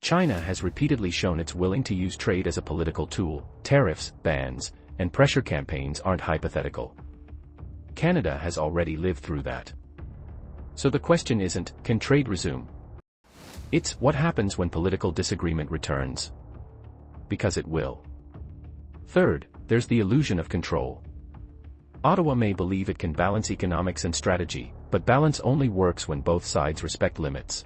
China has repeatedly shown it's willing to use trade as a political tool. Tariffs, bans, and pressure campaigns aren't hypothetical. Canada has already lived through that. So the question isn't, can trade resume? It's, what happens when political disagreement returns? Because it will. Third, there's the illusion of control. Ottawa may believe it can balance economics and strategy, but balance only works when both sides respect limits.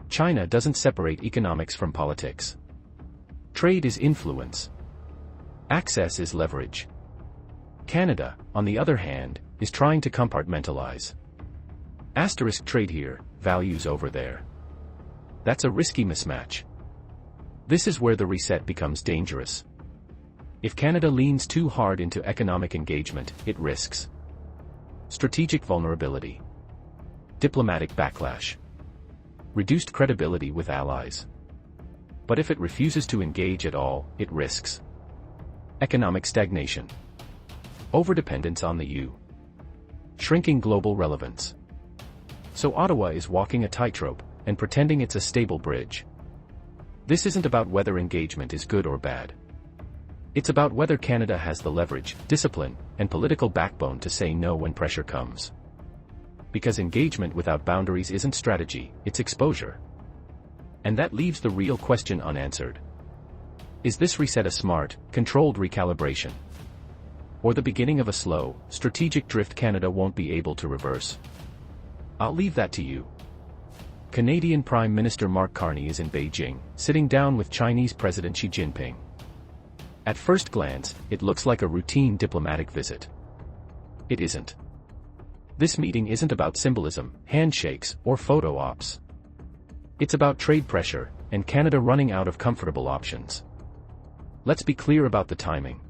China doesn't separate economics from politics. Trade is influence. Access is leverage. Canada, on the other hand, is trying to compartmentalize. Asterisk trade here, values over there. That's a risky mismatch. This is where the reset becomes dangerous. If Canada leans too hard into economic engagement, it risks strategic vulnerability, diplomatic backlash, reduced credibility with allies. But if it refuses to engage at all, it risks economic stagnation, overdependence on the EU, shrinking global relevance. So Ottawa is walking a tightrope and pretending it's a stable bridge. This isn't about whether engagement is good or bad. It's about whether Canada has the leverage, discipline, and political backbone to say no when pressure comes. Because engagement without boundaries isn't strategy, it's exposure. And that leaves the real question unanswered. Is this reset a smart, controlled recalibration? Or the beginning of a slow, strategic drift Canada won't be able to reverse? I'll leave that to you. Canadian Prime Minister Mark Carney is in Beijing, sitting down with Chinese President Xi Jinping. At first glance, it looks like a routine diplomatic visit. It isn't. This meeting isn't about symbolism, handshakes, or photo ops. It's about trade pressure, and Canada running out of comfortable options. Let's be clear about the timing.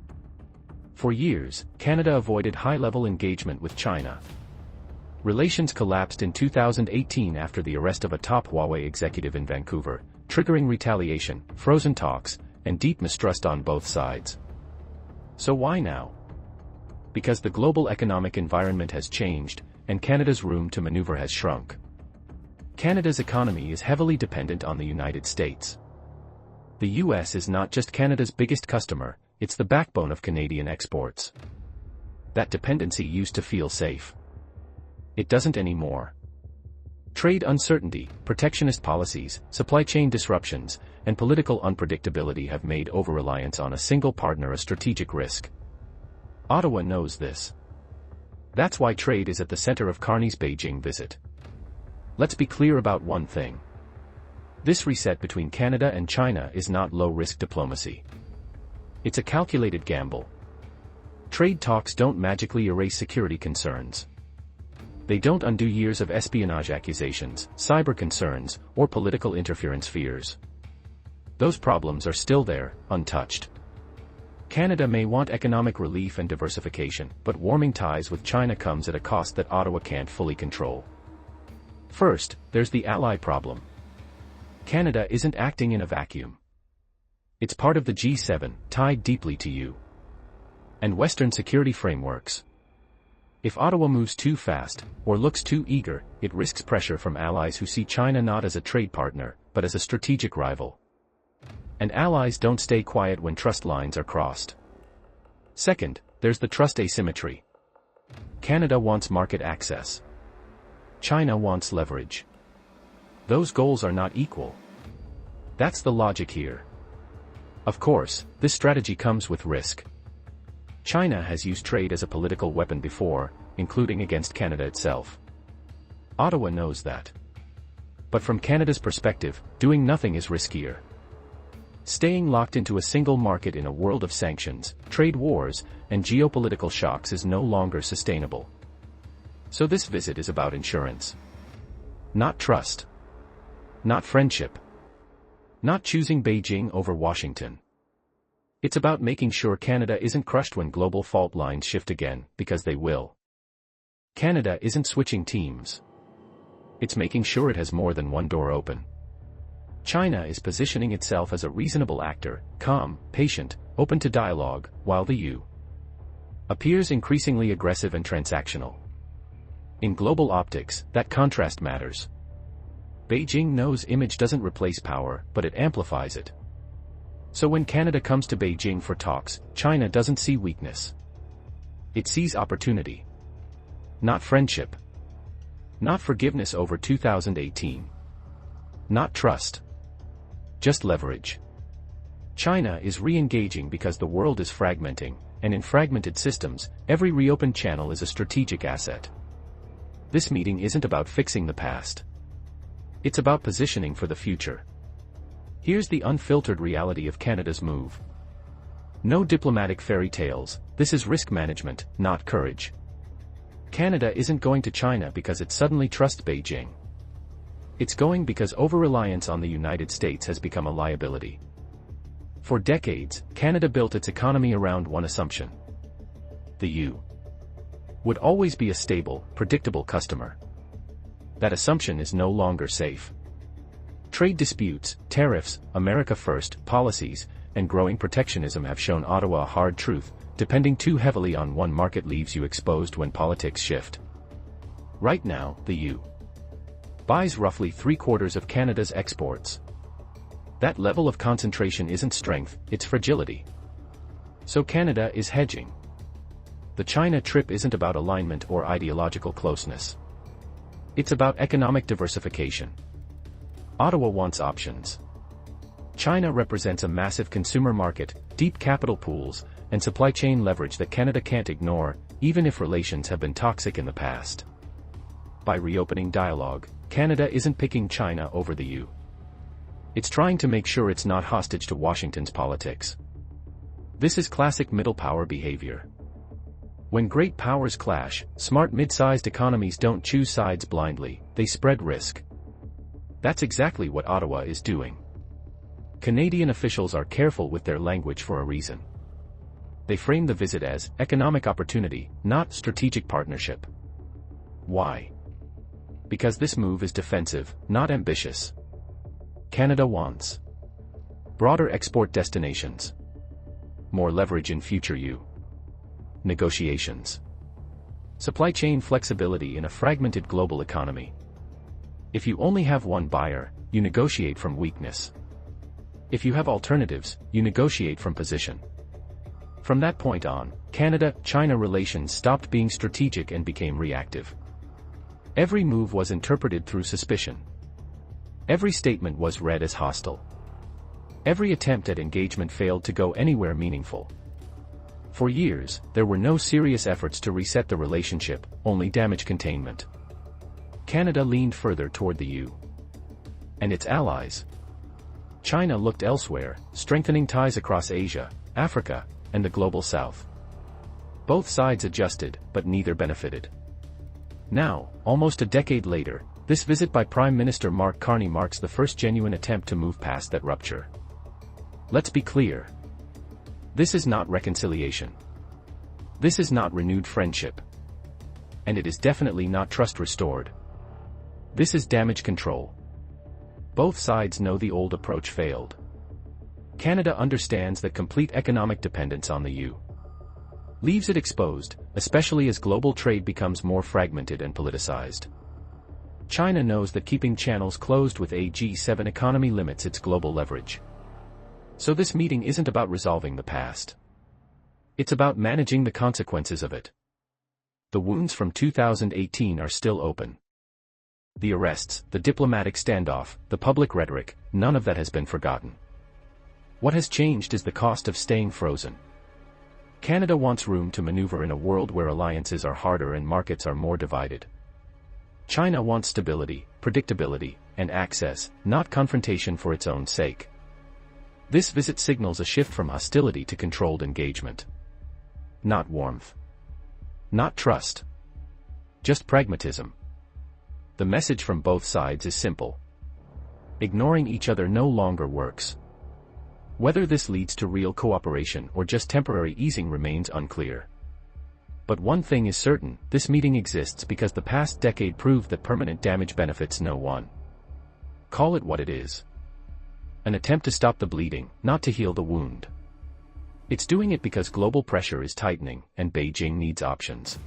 For years, Canada avoided high-level engagement with China. Relations collapsed in 2018 after the arrest of a top Huawei executive in Vancouver, triggering retaliation, frozen talks, and deep mistrust on both sides. So why now? Because the global economic environment has changed, and Canada's room to maneuver has shrunk. Canada's economy is heavily dependent on the United States. The US is not just Canada's biggest customer, it's the backbone of Canadian exports. That dependency used to feel safe. It doesn't anymore. Trade uncertainty, protectionist policies, supply chain disruptions, and political unpredictability have made over-reliance on a single partner a strategic risk. Ottawa knows this. That's why trade is at the center of Carney's Beijing visit. Let's be clear about one thing. This reset between Canada and China is not low-risk diplomacy. It's a calculated gamble. Trade talks don't magically erase security concerns. They don't undo years of espionage accusations, cyber concerns, or political interference fears. Those problems are still there, untouched. Canada may want economic relief and diversification, but warming ties with China comes at a cost that Ottawa can't fully control. First, there's the ally problem. Canada isn't acting in a vacuum. It's part of the G7, tied deeply to EU and Western security frameworks. If Ottawa moves too fast, or looks too eager, it risks pressure from allies who see China not as a trade partner, but as a strategic rival. And allies don't stay quiet when trust lines are crossed. Second, there's the trust asymmetry. Canada wants market access. China wants leverage. Those goals are not equal. That's the logic here. Of course, this strategy comes with risk. China has used trade as a political weapon before, including against Canada itself. Ottawa knows that. But from Canada's perspective, doing nothing is riskier. Staying locked into a single market in a world of sanctions, trade wars, and geopolitical shocks is no longer sustainable. So this visit is about insurance. Not trust. Not friendship. Not choosing Beijing over Washington. It's about making sure Canada isn't crushed when global fault lines shift again, because they will. Canada isn't switching teams. It's making sure it has more than one door open. China is positioning itself as a reasonable actor, calm, patient, open to dialogue, while the EU appears increasingly aggressive and transactional. In global optics, that contrast matters. Beijing knows image doesn't replace power, but it amplifies it. So when Canada comes to Beijing for talks, China doesn't see weakness. It sees opportunity. Not friendship. Not forgiveness over 2018. Not trust. Just leverage. China is re-engaging because the world is fragmenting, and in fragmented systems, every reopened channel is a strategic asset. This meeting isn't about fixing the past. It's about positioning for the future. Here's the unfiltered reality of Canada's move. No diplomatic fairy tales, this is risk management, not courage. Canada isn't going to China because it suddenly trusts Beijing. It's going because over-reliance on the United States has become a liability. For decades, Canada built its economy around one assumption. The U.S. would always be a stable, predictable customer. That assumption is no longer safe. Trade disputes, tariffs, America First policies, and growing protectionism have shown Ottawa a hard truth: depending too heavily on one market leaves you exposed when politics shift. Right now, the U.S. buys roughly 3/4 of Canada's exports. That level of concentration isn't strength, it's fragility. So Canada is hedging. The China trip isn't about alignment or ideological closeness. It's about economic diversification. Ottawa wants options. China represents a massive consumer market, deep capital pools, and supply chain leverage that Canada can't ignore, even if relations have been toxic in the past. By reopening dialogue, Canada isn't picking China over the U.S. It's trying to make sure it's not hostage to Washington's politics. This is classic middle power behavior. When great powers clash, smart mid-sized economies don't choose sides blindly, they spread risk. That's exactly what Ottawa is doing. Canadian officials are careful with their language for a reason. They frame the visit as economic opportunity, not strategic partnership. Why? Because this move is defensive, not ambitious. Canada wants broader export destinations, more leverage in future U.S. negotiations, supply chain flexibility in a fragmented global economy. If you only have one buyer, you negotiate from weakness. If you have alternatives, you negotiate from position. From that point on, Canada-China relations stopped being strategic and became reactive. Every move was interpreted through suspicion. Every statement was read as hostile. Every attempt at engagement failed to go anywhere meaningful. For years, there were no serious efforts to reset the relationship, only damage containment. Canada leaned further toward the U.S. and its allies. China looked elsewhere, strengthening ties across Asia, Africa, and the global south. Both sides adjusted, but neither benefited. Now, almost a decade later, this visit by Prime Minister Mark Carney marks the first genuine attempt to move past that rupture. Let's be clear. This is not reconciliation. This is not renewed friendship. And it is definitely not trust restored. This is damage control. Both sides know the old approach failed. Canada understands that complete economic dependence on the U.S. leaves it exposed, especially as global trade becomes more fragmented and politicized. China knows that keeping channels closed with a G7 economy limits its global leverage. So this meeting isn't about resolving the past. It's about managing the consequences of it. The wounds from 2018 are still open. The arrests, the diplomatic standoff, the public rhetoric, none of that has been forgotten. What has changed is the cost of staying frozen. Canada wants room to maneuver in a world where alliances are harder and markets are more divided. China wants stability, predictability, and access, not confrontation for its own sake. This visit signals a shift from hostility to controlled engagement. Not warmth. Not trust. Just pragmatism. The message from both sides is simple. Ignoring each other no longer works. Whether this leads to real cooperation or just temporary easing remains unclear. But one thing is certain, this meeting exists because the past decade proved that permanent damage benefits no one. Call it what it is. An attempt to stop the bleeding, not to heal the wound. It's doing it because global pressure is tightening, and Beijing needs options.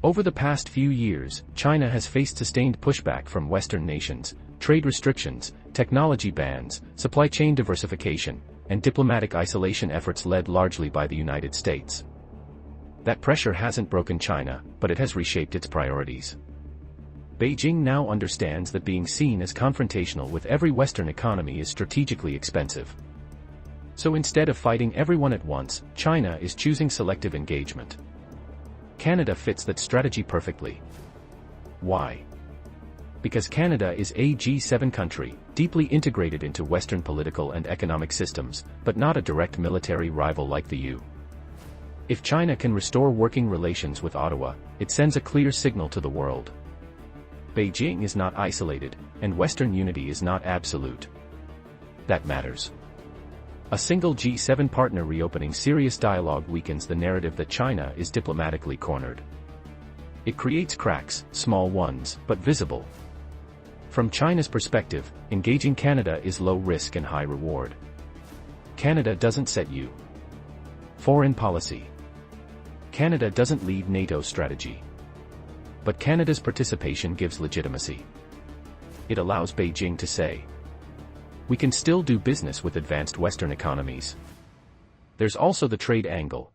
Over the past few years, China has faced sustained pushback from Western nations, trade restrictions, technology bans, supply chain diversification, and diplomatic isolation efforts led largely by the United States. That pressure hasn't broken China, but it has reshaped its priorities. Beijing now understands that being seen as confrontational with every Western economy is strategically expensive. So instead of fighting everyone at once, China is choosing selective engagement. Canada fits that strategy perfectly. Why? Because Canada is a G7 country, deeply integrated into Western political and economic systems, but not a direct military rival like the U.S. If China can restore working relations with Ottawa, it sends a clear signal to the world. Beijing is not isolated, and Western unity is not absolute. That matters. A single G7 partner reopening serious dialogue weakens the narrative that China is diplomatically cornered. It creates cracks, small ones, but visible. From China's perspective, engaging Canada is low risk and high reward. Canada doesn't set U.S. foreign policy. Canada doesn't lead NATO strategy. But Canada's participation gives legitimacy. It allows Beijing to say, we can still do business with advanced Western economies. There's also the trade angle.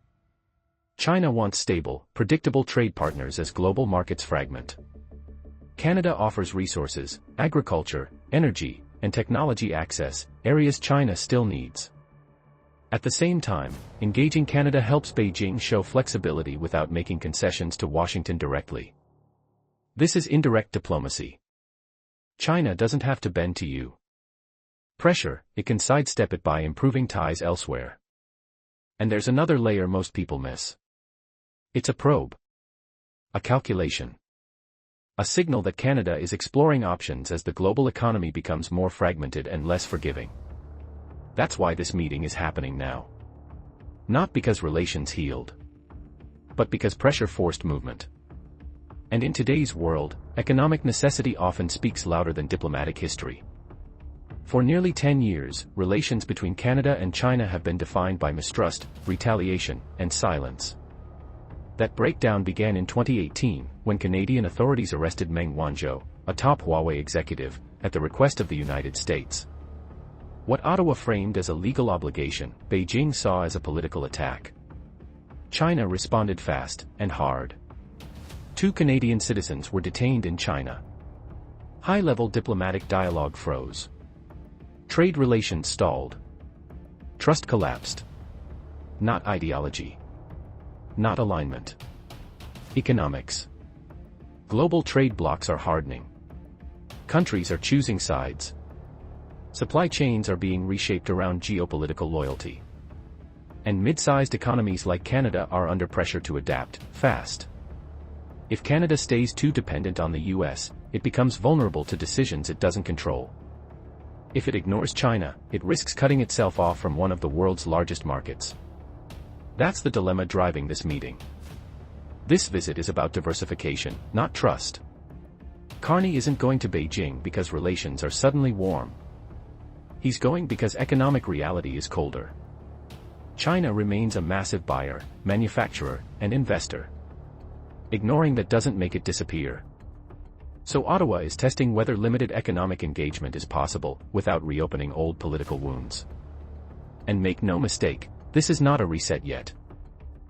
China wants stable, predictable trade partners as global markets fragment. Canada offers resources, agriculture, energy, and technology access, areas China still needs. At the same time, engaging Canada helps Beijing show flexibility without making concessions to Washington directly. This is indirect diplomacy. China doesn't have to bend to U.S. pressure, it can sidestep it by improving ties elsewhere. And there's another layer most people miss. It's a probe. A calculation. A signal that Canada is exploring options as the global economy becomes more fragmented and less forgiving. That's why this meeting is happening now. Not because relations healed, but because pressure forced movement. And in today's world, economic necessity often speaks louder than diplomatic history. For nearly 10 years, relations between Canada and China have been defined by mistrust, retaliation, and silence. That breakdown began in 2018, when Canadian authorities arrested Meng Wanzhou, a top Huawei executive, at the request of the United States. What Ottawa framed as a legal obligation, Beijing saw as a political attack. China responded fast and hard. 2 Canadian citizens were detained in China. High-level diplomatic dialogue froze. Trade relations stalled. Trust collapsed. Not ideology. Not alignment. Economics. Global trade blocs are hardening. Countries are choosing sides. Supply chains are being reshaped around geopolitical loyalty. And mid-sized economies like Canada are under pressure to adapt, fast. If Canada stays too dependent on the U.S., it becomes vulnerable to decisions it doesn't control. If it ignores China, it risks cutting itself off from one of the world's largest markets. That's the dilemma driving this meeting. This visit is about diversification, not trust. Carney isn't going to Beijing because relations are suddenly warm. He's going because economic reality is colder. China remains a massive buyer, manufacturer, and investor. Ignoring that doesn't make it disappear. So Ottawa is testing whether limited economic engagement is possible, without reopening old political wounds. And make no mistake, this is not a reset yet.